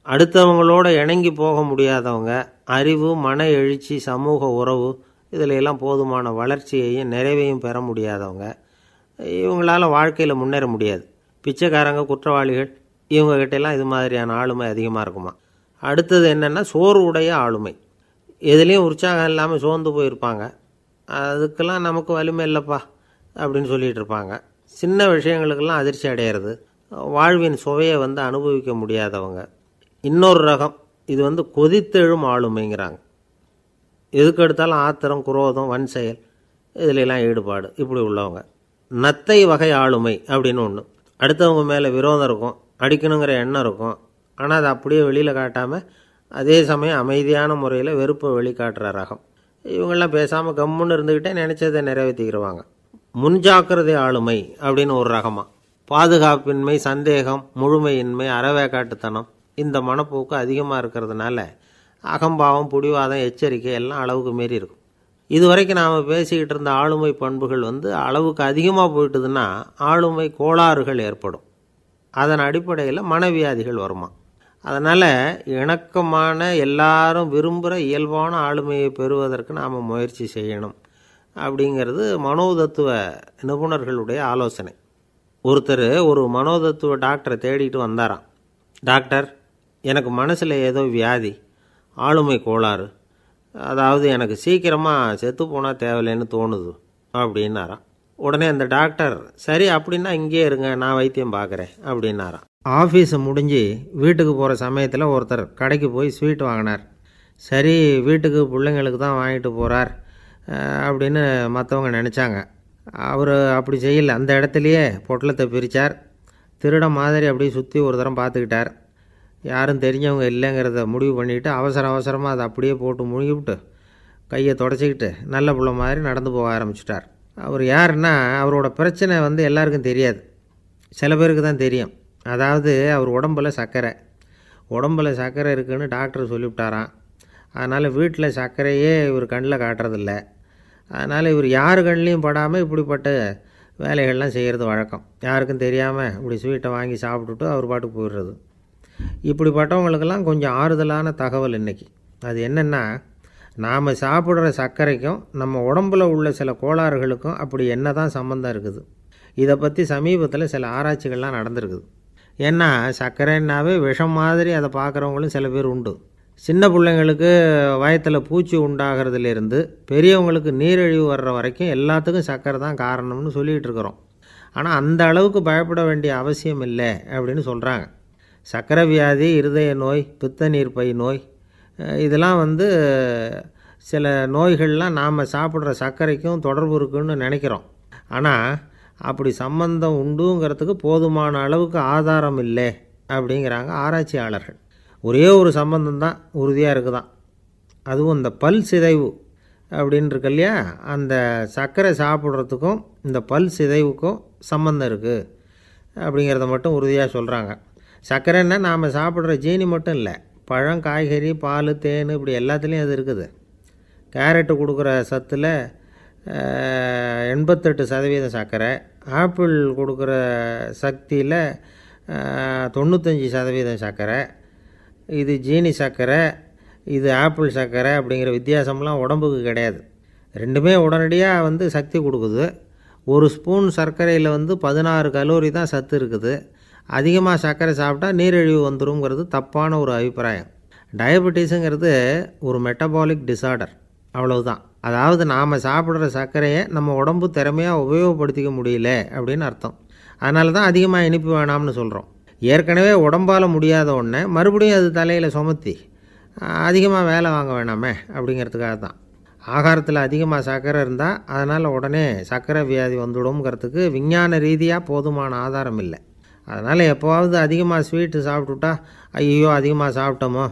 அடுத்தவங்களோட இணங்கி போக முடியாதவங்க, அறிவு, மன எழுச்சி, சமூக உறவு இதில் எல்லாம் போதுமான வளர்ச்சியையும் நிறைவையும் பெற முடியாதவங்க. இவங்களால வாழ்க்கையில் முன்னேற முடியாது. பிச்சைக்காரங்க, குற்றவாளிகள், இவங்ககிட்டெல்லாம் இது மாதிரியான ஆளுமை அதிகமாக இருக்குமா. அடுத்தது என்னென்னா சோர்வுடைய ஆளுமை. எதுலேயும் உற்சாகம் இல்லாமல் சோர்ந்து போயிருப்பாங்க. அதுக்கெல்லாம் நமக்கு வலிமை இல்லைப்பா அப்படின்னு சொல்லிகிட்டு இருப்பாங்க. சின்ன விஷயங்களுக்கெல்லாம் அதிர்ச்சி அடையிறது, வாழ்வின் சுவையை அனுபவிக்க முடியாதவங்க. இன்னொரு ரகம் இது கொதித்தெழும் ஆளுமைங்கிறாங்க. எதுக்கு எடுத்தாலும் ஆத்திரம், குரோதம், வன் செயல் இதிலெல்லாம் ஈடுபாடு, இப்படி உள்ளவங்க. நத்தை வகை ஆளுமை அப்படின்னு ஒன்று. அடுத்தவங்க மேலே விரோதம் இருக்கும், அடிக்கணுங்கிற எண்ணம் இருக்கும். ஆனால் அதை அப்படியே வெளியில் காட்டாமல் அதே சமயம் அமைதியான முறையில் வெறுப்பை வெளிக்காட்டுற ரகம். இவங்கெல்லாம் பேசாமல் கம்முன்னு இருந்துக்கிட்டே நினச்சதை நிறைவேற்றிக்கிடுவாங்க. முன்ஜாக்கிரதை ஆளுமை அப்படின்னு ஒரு ரகமாக. பாதுகாப்பின்மை, சந்தேகம், முழுமையின்மை, அறவேக்காட்டுத்தனம் இந்த மனப்போக்கு அதிகமாக இருக்கிறதுனால அகம்பாவம், புடிவாதம், எச்சரிக்கை எல்லாம் அளவுக்கு மீறி இருக்கும். இதுவரைக்கும் நாம் பேசிக்கிட்டு இருந்த ஆளுமை பண்புகள் அளவுக்கு அதிகமாக போயிட்டுதுன்னா ஆளுமை கோளாறுகள் ஏற்படும். அதன் அடிப்படையில் மனவியாதிகள் வருமா. அதனால் இணக்கமான, எல்லாரும் விரும்புகிற இயல்பான ஆளுமையை பெறுவதற்கு நாம் முயற்சி செய்யணும் அப்படிங்கிறது மனோதத்துவ நிபுணர்களுடைய ஆலோசனை. ஒருத்தர் ஒரு மனோதத்துவ டாக்டரை தேடிட்டு வந்தாராம். டாக்டர், எனக்கு மனசில் ஏதோ வியாதி, ஆளுமை கோளாறு, அதாவது எனக்கு சீக்கிரமாக செத்து போனால் தேவையில்லைன்னு தோணுது அப்படின்னாராம். உடனே அந்த டாக்டர், சரி அப்படின்னா இங்கே இருங்க, நான் வைத்தியம் பார்க்குறேன் அப்படின்னாராம். ஆஃபீஸை முடிஞ்சு வீட்டுக்கு போகிற சமயத்தில் ஒருத்தர் கடைக்கு போய் ஸ்வீட் வாங்கினார். சரி, வீட்டுக்கு பிள்ளைங்களுக்கு தான் வாங்கிட்டு போகிறார் அப்படின்னு மற்றவங்க நினச்சாங்க. அவர் அப்படி செய்யலை. அந்த இடத்துலையே பொட்டலத்தை பிரித்தார். திருட மாதிரி அப்படியே சுற்றி ஒரு தரம் பார்த்துக்கிட்டார். யாரும் தெரிஞ்சவங்க இல்லைங்கிறத முடிவு பண்ணிவிட்டு அவசரமாக அதை அப்படியே போட்டு முழுங்கிவிட்டு கையை தொடச்சிக்கிட்டு நல்ல பிள்ளை மாதிரி நடந்து போக ஆரம்பிச்சிட்டார். அவர் யாருன்னா, அவரோட பிரச்சனை எல்லாருக்கும் தெரியாது, சில பேருக்கு தான் தெரியும். அதாவது அவர் உடம்பில் சர்க்கரை இருக்குதுன்னு டாக்டர் சொல்லிவிட்டாராம். அதனால் வீட்டில் சர்க்கரையே இவர் கண்ணில் காட்டுறதில்ல. அதனால் இவர் யார் கண்ணிலையும் படாமல் இப்படிப்பட்ட வேலைகள்லாம் செய்கிறது வழக்கம். யாருக்கும் தெரியாமல் இப்படி ஸ்வீட்டை வாங்கி சாப்பிட்டுட்டு அவர் பாட்டுக்கு போயிடுறது. இப்படிப்பட்டவங்களுக்கெல்லாம் கொஞ்சம் ஆறுதலான தகவல் இன்றைக்கி. அது என்னென்னா, நாம் சாப்பிட்ற சர்க்கரைக்கும் நம்ம உடம்பில் உள்ள சில கோளாறுகளுக்கும் அப்படி என்ன தான் சம்மந்தம் இருக்குது? இதை பற்றி சமீபத்தில் சில ஆராய்ச்சிகள்லாம் நடந்திருக்குது. ஏன்னா சர்க்கரைன்னாவே விஷம் மாதிரி அதை பார்க்குறவங்களும் சில பேர் உண்டு. சின்ன பிள்ளைங்களுக்கு வயத்தில் பூச்சி உண்டாகிறதுலேருந்து பெரியவங்களுக்கு நீரிழிவு வர்ற வரைக்கும் எல்லாத்துக்கும் சர்க்கரை தான் காரணம்னு சொல்லிகிட்டு இருக்கிறோம். ஆனால் அந்த அளவுக்கு பயப்பட வேண்டிய அவசியம் இல்லை அப்படின்னு சொல்கிறாங்க. சர்க்கரை வியாதி, இருதய நோய், பித்த நீர்ப்பை நோய், இதெல்லாம் சில நோய்கள்லாம் நாம் சாப்பிட்ற சர்க்கரைக்கும் தொடர்பு இருக்குன்னு நினைக்கிறோம். ஆனால் அப்படி சம்பந்தம் உண்டுங்கிறதுக்கு போதுமான அளவுக்கு ஆதாரம் இல்லை அப்படிங்கிறாங்க ஆராய்ச்சியாளர்கள். ஒரே ஒரு சம்பந்தம் தான் உறுதியாக இருக்குதான். அதுவும் இந்த பல் சிதைவு அப்படின்னு இருக்கு இல்லையா, அந்த சர்க்கரை சாப்பிட்றதுக்கும் இந்த பல் சிதைவுக்கும் சம்பந்தம் இருக்குது அப்படிங்கிறத மட்டும் உறுதியாக சொல்கிறாங்க. சர்க்கரைன்னா நாம் சாப்பிட்ற ஜீனி மட்டும் இல்லை, பழம், காய்கறி, பால், தேன், இப்படி எல்லாத்துலேயும் அது இருக்குது. கேரட்டு கொடுக்குற சத்தில் 88% சர்க்கரை, ஆப்பிள் கொடுக்குற சக்தியில் 95% சர்க்கரை. இது ஜீனி சர்க்கரை, இது ஆப்பிள் சர்க்கரை அப்படிங்கிற வித்தியாசம்லாம் உடம்புக்கு கிடையாது. ரெண்டுமே உடனடியாக சக்தி கொடுக்குது. ஒரு ஸ்பூன் சர்க்கரையில் 16 கலோரி தான் சத்து இருக்குது. அதிகமாக சர்க்கரை சாப்பிட்டா நீரிழிவு வந்துருங்கிறது தப்பான ஒரு அபிப்பிராயம். டயபெட்டிஸுங்கிறது ஒரு மெட்டபாலிக் டிஸார்டர், அவ்வளவுதான். அதாவது நாம் சாப்பிட்ற சர்க்கரையை நம்ம உடம்பு திறமையாக உபயோகப்படுத்திக்க முடியல அப்படின்னு அர்த்தம். அதனால தான் அதிகமாக இனிப்பு வேணாம்னு சொல்கிறோம். ஏற்கனவே உடம்பால் முடியாத ஒன்றை மறுபடியும் அது தலையில் சுமத்தி அதிகமாக வேலை வாங்க வேணாமே அப்படிங்கிறதுக்காக தான். ஆகாரத்தில் அதிகமாக சர்க்கரை இருந்தால் அதனால் உடனே சர்க்கரை வியாதி வந்துடும்ங்கிறதுக்கு விஞ்ஞான ரீதியாக போதுமான ஆதாரம் இல்லை. அதனால் எப்போவாவது அதிகமாக ஸ்வீட்டு சாப்பிட்டுட்டா ஐயோ அதிகமாக சாப்பிட்டோமோ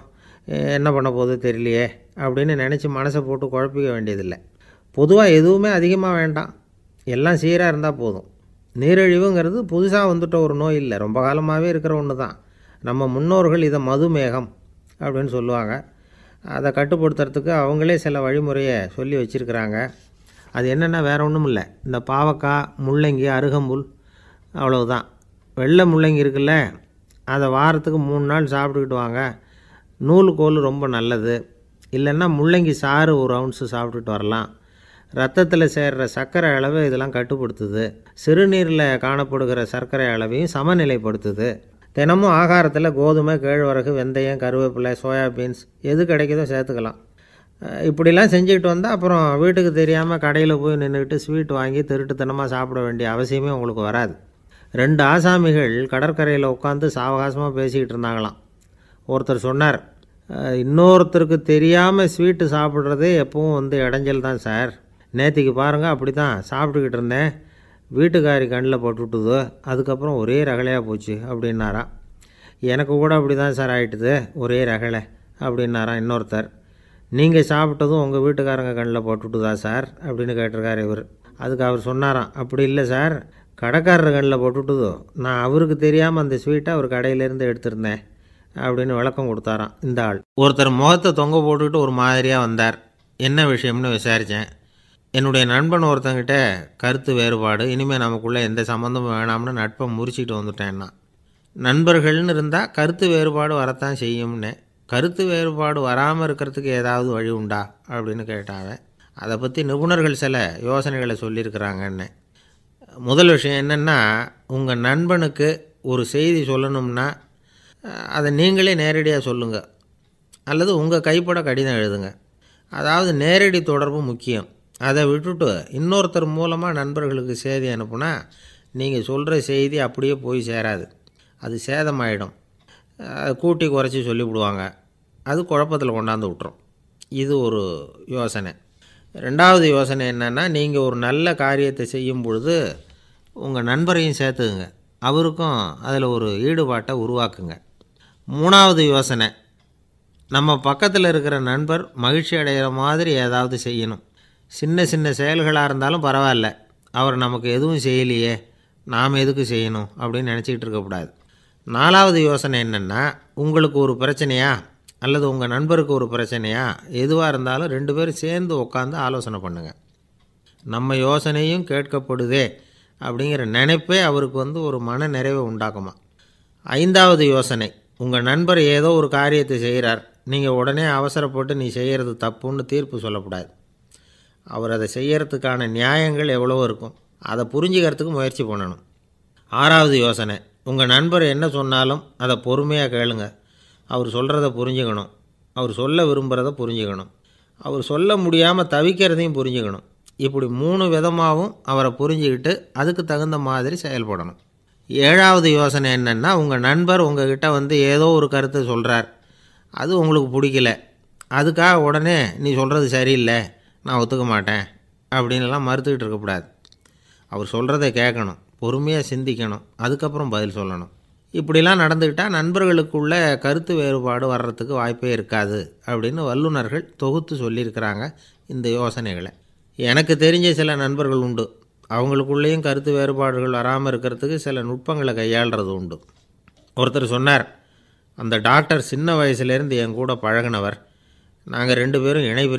என்ன பண்ண போகுது தெரியலையே அப்படின்னு நினச்சி மனசை போட்டு குழப்பிக்க வேண்டியதில்லை. பொதுவாக எதுவுமே அதிகமாக வேண்டாம், எல்லாம் சீராக இருந்தால் போதும். நீரிழிவுங்கிறது புதுசாக வந்துட்ட ஒரு நோய் இல்லை, ரொம்ப காலமாகவே இருக்கிற ஒன்று தான். நம்ம முன்னோர்கள் இதை மதுமேகம் அப்படின்னு சொல்லுவாங்க. அதை கட்டுப்படுத்துறதுக்கு அவங்களே சில வழிமுறையை சொல்லி வச்சுருக்கிறாங்க. அது என்னென்னா வேறு ஒன்றும் இல்லை, இந்த பாவக்காய், முள்ளங்கி, அருகம்புல், அவ்வளவுதான். வெள்ளை முள்ளங்கி இருக்குல்ல, அதை வாரத்துக்கு 3 நாள் சாப்பிட்டுக்கிட்டு வாங்க. நூலுக்கோல் ரொம்ப நல்லது. இல்லைன்னா முள்ளங்கி சாறு 1 ounce சாப்பிட்டுட்டு வரலாம். ரத்தத்தில் சேர்கிற சர்க்கரை அளவை இதெல்லாம் கட்டுப்படுத்துது. சிறுநீரில் காணப்படுகிற சர்க்கரை அளவையும் சமநிலைப்படுத்துது. தினமும் ஆகாரத்தில் கோதுமை, கேழ்வரகு, வெந்தயம், கருவேப்பிலை, சோயாபீன்ஸ் எது கிடைக்குதோ சேர்த்துக்கலாம். இப்படிலாம் செஞ்சுக்கிட்டு வந்தால் அப்புறம் வீட்டுக்கு தெரியாமல் கடையில் போய் நின்றுக்கிட்டு ஸ்வீட் வாங்கி திருட்டுத்தனமாக சாப்பிட வேண்டிய அவசியமே உங்களுக்கு வராது. 2 ஆசாமிகள் கடற்கரையில் உட்காந்து சாவகாசமாக பேசிக்கிட்டு இருந்தாங்களாம். ஒருத்தர் சொன்னார், இன்னொருத்தருக்கு தெரியாமல் ஸ்வீட்டு சாப்பிட்றதே எப்பவும் இடைஞ்சல் தான் சார். நேற்றுக்கு பாருங்கள் அப்படி தான் சாப்பிட்டுக்கிட்டு இருந்தேன், வீட்டுக்காரி கண்ணில் போட்டுவிட்டுது, அதுக்கப்புறம் ஒரே ரகலையாக போச்சு அப்படின்னாராம். எனக்கு கூட அப்படி தான் சார் ஆகிட்டுது, ஒரே ரகலை அப்படின்னாராம் இன்னொருத்தர். நீங்கள் சாப்பிட்டதும் உங்கள் வீட்டுக்காரங்க கண்ணில் போட்டுவிட்டுதா சார் அப்படின்னு கேட்டிருக்கார் இவர். அதுக்கு அவர் சொன்னாராம், அப்படி இல்லை சார், கடைக்காரர் கண்ணில் போட்டுவிட்டுதோ, நான் அவருக்கு தெரியாமல் அந்த ஸ்வீட்டை அவர் கடையிலேருந்து எடுத்திருந்தேன் அப்படின்னு விளக்கம் கொடுத்தாராம் இந்த ஆள். ஒருத்தர் முகத்தை தொங்க போட்டுக்கிட்டு ஒரு மாதிரியாக வந்தார். என்ன விஷயம்னு விசாரித்தேன். என்னுடைய நண்பன் ஒருத்தங்கிட்ட கருத்து வேறுபாடு, இனிமேல் நமக்குள்ளே எந்த சம்மந்தமும் வேணாம்னு நட்பை முறிச்சிட்டு வந்துட்டேன்னா. நண்பர்கள்னு இருந்தால் கருத்து வேறுபாடு வரத்தான் செய்யும்னு. கருத்து வேறுபாடு வராமல் இருக்கிறதுக்கு ஏதாவது வழி உண்டா அப்படின்னு கேட்டாங்க. அதை பற்றி நிபுணர்கள் சில யோசனைகளை சொல்லியிருக்கிறாங்கன்னு. முதல் விஷயம் என்னென்னா, உங்கள் நண்பனுக்கு ஒரு செய்தி சொல்லணும்னா அதை நீங்களே நேரடியாக சொல்லுங்கள், அல்லது உங்கள் கைப்பட கடிதம் எழுதுங்க. அதாவது நேரடி தொடர்பு முக்கியம். அதை விட்டுட்டு இன்னொருத்தர் மூலமாக நண்பர்களுக்கு செய்தி அனுப்புனா நீங்கள் சொல்கிற செய்தி அப்படியே போய் சேராது, அது சேதமாயிடும். கூட்டி குறைச்சி சொல்லிவிடுவாங்க, அது குழப்பத்தில் கொண்டாந்து விட்டுரும். இது ஒரு யோசனை. 2வது யோசனை என்னென்னா, நீங்கள் ஒரு நல்ல காரியத்தை செய்யும் பொழுது உங்கள் நண்பரையும் சேர்த்துக்குங்க, அவருக்கும் அதில் ஒரு ஈடுபாட்டை உருவாக்குங்க. 3வது யோசனை, நம்ம பக்கத்தில் இருக்கிற நண்பர் மகிழ்ச்சி அடைகிற மாதிரி ஏதாவது செய்யணும். சின்ன சின்ன செயல்களாக இருந்தாலும் பரவாயில்ல, அவர் நமக்கு எதுவும் செய்யலையே, நாம் எதுக்கு செய்யணும் அப்படின்னு நினச்சிக்கிட்டு இருக்கக்கூடாது. 4வது யோசனை என்னென்னா, உங்களுக்கு ஒரு பிரச்சனையா அல்லது உங்கள் நண்பருக்கு ஒரு பிரச்சனையா, எதுவாக இருந்தாலும் 2 பேரும் சேர்ந்து உட்காந்து ஆலோசனை பண்ணுங்கள். நம்ம யோசனையும் கேட்கப்படுதே அப்படிங்கிற நினைப்பே அவருக்கு ஒரு மன நிறைவை உண்டாக்குமா. 5வது யோசனை, உங்கள் நண்பர் ஏதோ ஒரு காரியத்தை செய்கிறார், நீங்கள் உடனே அவசரப்பட்டு நீ செய்கிறது தப்புன்னு தீர்ப்பு சொல்லக்கூடாது. அவர் அதை செய்யறதுக்கான நியாயங்கள் எவ்வளவோ இருக்கும், அதை புரிஞ்சுக்கிறதுக்கு முயற்சி பண்ணணும். 6வது யோசனை, உங்கள் நண்பர் என்ன சொன்னாலும் அதை பொறுமையாக கேளுங்க. அவர் சொல்கிறத புரிஞ்சுக்கணும், அவர் சொல்ல விரும்புகிறத புரிஞ்சுக்கணும், அவர் சொல்ல முடியாமல் தவிக்கிறதையும் புரிஞ்சுக்கணும். இப்படி 3 விதமாகவும் அவரை புரிஞ்சுக்கிட்டு அதுக்கு தகுந்த மாதிரி செயல்படணும். 7வது யோசனை என்னென்னா, உங்கள் நண்பர் உங்ககிட்ட வந்து ஏதோ ஒரு கருத்தை சொல்கிறார், அது உங்களுக்கு பிடிக்கல, அதுக்காக உடனே நீ சொல்கிறது சரியில்லை, நான் ஒத்துக்க மாட்டேன் அப்படின்லாம் மறுத்துக்கிட்டு இருக்கக்கூடாது. அவர் சொல்கிறத கேட்கணும், பொறுமையாக சிந்திக்கணும், அதுக்கப்புறம் பதில் சொல்லணும். இப்படிலாம் நடந்துக்கிட்டால் நண்பர்களுக்குள்ள கருத்து வேறுபாடு வர்றதுக்கு வாய்ப்பே இருக்காது அப்படின்னு வல்லுநர்கள் தொகுத்து சொல்லியிருக்கிறாங்க இந்த யோசனைகளை. எனக்கு தெரிஞ்ச சில நண்பர்கள் உண்டு, அவங்களுக்குள்ளேயும் கருத்து வேறுபாடுகள் வராமல் இருக்கிறதுக்கு சில நுட்பங்களை கையாளுறது உண்டு. ஒருத்தர் சொன்னார், அந்த டாக்டர் சின்ன வயசுலேருந்து என் கூட பழகினவர், நாங்கள் 2 பேரும் இணைபிரி